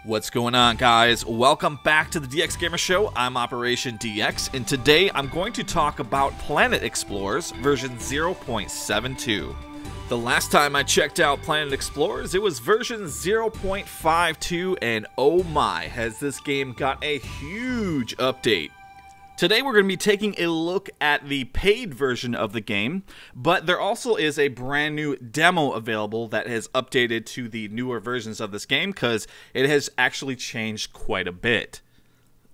What's going on, guys? Welcome back to the DX Gamer Show. I'm Operation DX, and today I'm going to talk about Planet Explorers version 0.72. The last time I checked out Planet Explorers, it was version 0.52, and oh my, has this game got a huge update. Today we're going to be taking a look at the paid version of the game, but there also is a brand new demo available that has updated to the newer versions of this game because it has actually changed quite a bit.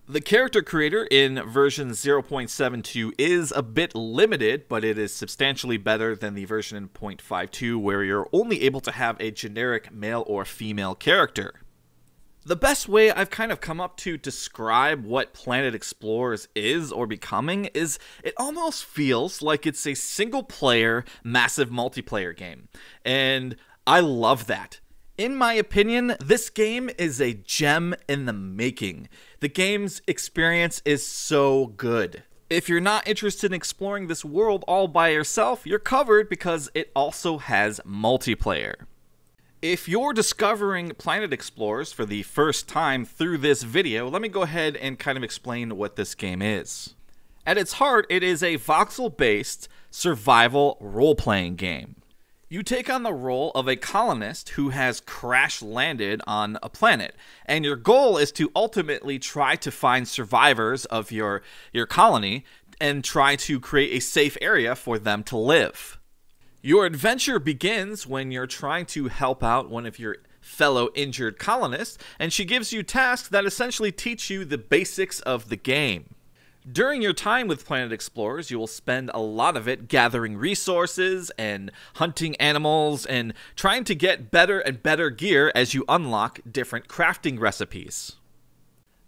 The character creator in version 0.72 is a bit limited, but it is substantially better than the version in 0.52 where you're only able to have a generic male or female character. The best way I've kind of come up to describe what Planet Explorers is or becoming is it almost feels like it's a single-player, massive multiplayer game. And I love that. In my opinion, this game is a gem in the making. The game's experience is so good. If you're not interested in exploring this world all by yourself, you're covered because it also has multiplayer. If you're discovering Planet Explorers for the first time through this video, let me go ahead and kind of explain what this game is. At its heart, it is a voxel-based survival role-playing game. You take on the role of a colonist who has crash-landed on a planet, and your goal is to ultimately try to find survivors of your colony and try to create a safe area for them to live. Your adventure begins when you're trying to help out one of your fellow injured colonists, and she gives you tasks that essentially teach you the basics of the game. During your time with Planet Explorers, you will spend a lot of it gathering resources and hunting animals and trying to get better and better gear as you unlock different crafting recipes.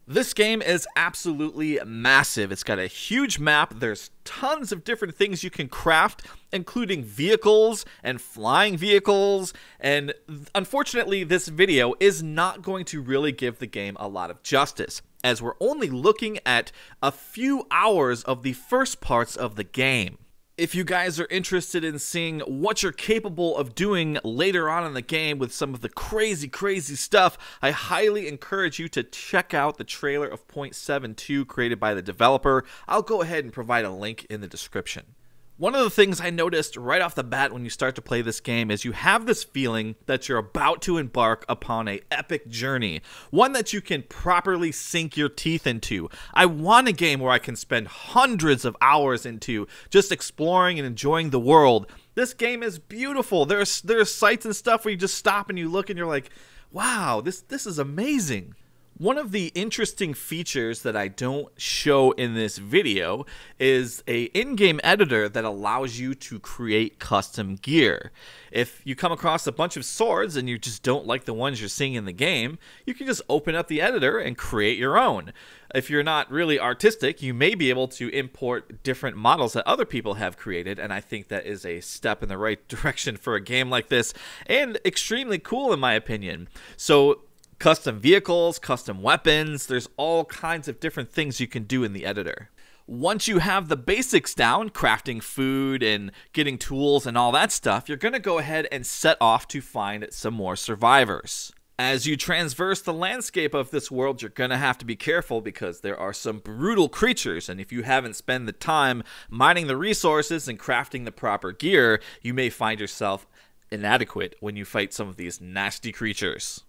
This game is absolutely massive. It's got a huge map. There's tons of different things you can craft, including vehicles and flying vehicles. And unfortunately, this video is not going to really give the game a lot of justice, as we're only looking at a few hours of the first parts of the game. If you guys are interested in seeing what you're capable of doing later on in the game with some of the crazy stuff, I highly encourage you to check out the trailer of 0.72 created by the developer. I'll go ahead and provide a link in the description. One of the things I noticed right off the bat when you start to play this game is you have this feeling that you're about to embark upon an epic journey, one that you can properly sink your teeth into. I want a game where I can spend hundreds of hours into just exploring and enjoying the world. This game is beautiful. There are sites and stuff where you just stop and you look and you're like, wow, this is amazing. One of the interesting features that I don't show in this video is an in-game editor that allows you to create custom gear. If you come across a bunch of swords and you just don't like the ones you're seeing in the game, you can just open up the editor and create your own. If you're not really artistic, you may be able to import different models that other people have created, and I think that is a step in the right direction for a game like this, and extremely cool in my opinion. So, custom vehicles, custom weapons, there's all kinds of different things you can do in the editor. Once you have the basics down, crafting food and getting tools and all that stuff, you're going to go ahead and set off to find some more survivors. As you traverse the landscape of this world, you're going to have to be careful because there are some brutal creatures, and if you haven't spent the time mining the resources and crafting the proper gear, you may find yourself inadequate when you fight some of these nasty creatures.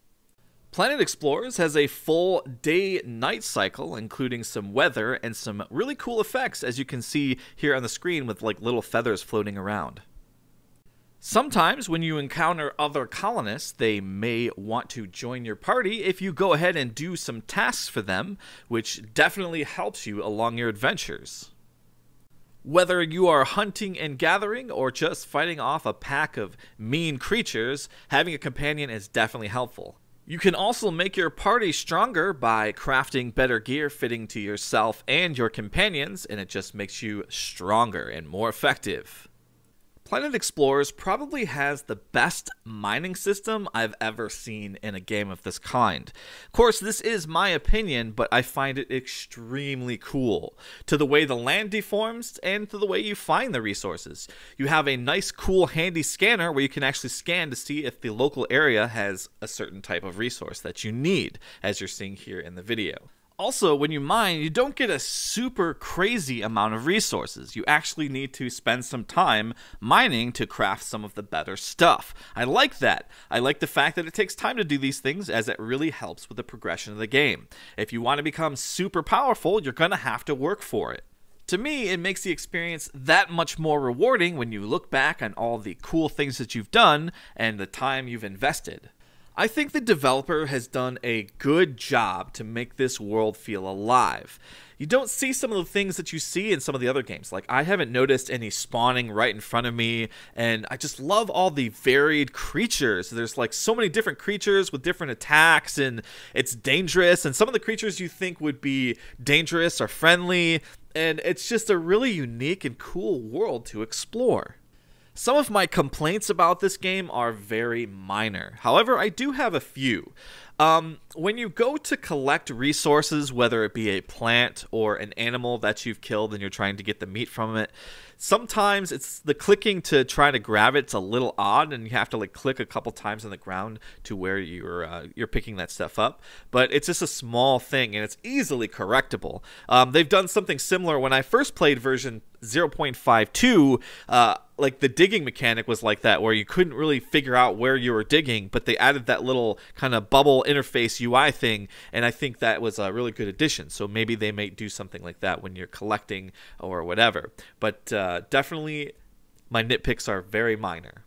Planet Explorers has a full day-night cycle, including some weather and some really cool effects, as you can see here on the screen with like little feathers floating around. Sometimes when you encounter other colonists, they may want to join your party if you go ahead and do some tasks for them, which definitely helps you along your adventures. Whether you are hunting and gathering or just fighting off a pack of mean creatures, having a companion is definitely helpful. You can also make your party stronger by crafting better gear fitting to yourself and your companions, and it just makes you stronger and more effective. Planet Explorers probably has the best mining system I've ever seen in a game of this kind. Of course, this is my opinion, but I find it extremely cool. To the way the land deforms and to the way you find the resources. You have a nice, cool, handy scanner where you can actually scan to see if the local area has a certain type of resource that you need, as you're seeing here in the video. Also, when you mine, you don't get a super crazy amount of resources. You actually need to spend some time mining to craft some of the better stuff. I like that. I like the fact that it takes time to do these things, as it really helps with the progression of the game. If you want to become super powerful, you're going to have to work for it. To me, it makes the experience that much more rewarding when you look back on all the cool things that you've done and the time you've invested. I think the developer has done a good job to make this world feel alive. You don't see some of the things that you see in some of the other games. Like, I haven't noticed any spawning right in front of me, and I just love all the varied creatures. There's like so many different creatures with different attacks, and it's dangerous, and some of the creatures you think would be dangerous are friendly, and it's just a really unique and cool world to explore. Some of my complaints about this game are very minor. However, I do have a few. When you go to collect resources, whether it be a plant or an animal that you've killed and you're trying to get the meat from it, sometimes it's the clicking to try to grab it's a little odd, and you have to like click a couple times on the ground to where you're picking that stuff up. But it's just a small thing, and it's easily correctable. They've done something similar when I first played version 0.52. Like the digging mechanic was like that, where you couldn't really figure out where you were digging, but they added that little kind of bubble interface UI thing, and I think that was a really good addition. So maybe they may do something like that when you're collecting or whatever. But definitely my nitpicks are very minor.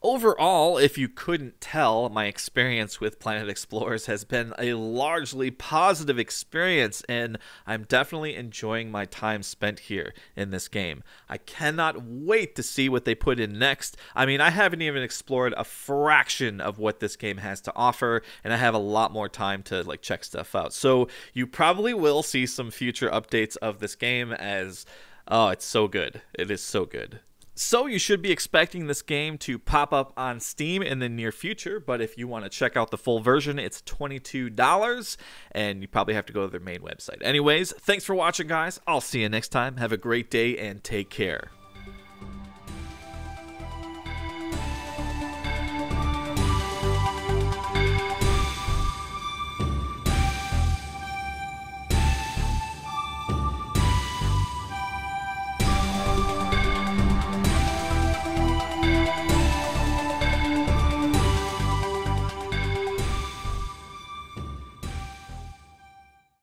Overall, if you couldn't tell, my experience with Planet Explorers has been a largely positive experience, and I'm definitely enjoying my time spent here in this game. I cannot wait to see what they put in next. I mean, I haven't even explored a fraction of what this game has to offer, and I have a lot more time to like check stuff out. So you probably will see some future updates of this game, as oh, it's so good. It is so good. So you should be expecting this game to pop up on Steam in the near future, but if you want to check out the full version, it's $22, and you probably have to go to their main website. Anyways, thanks for watching, guys. I'll see you next time. Have a great day, and take care.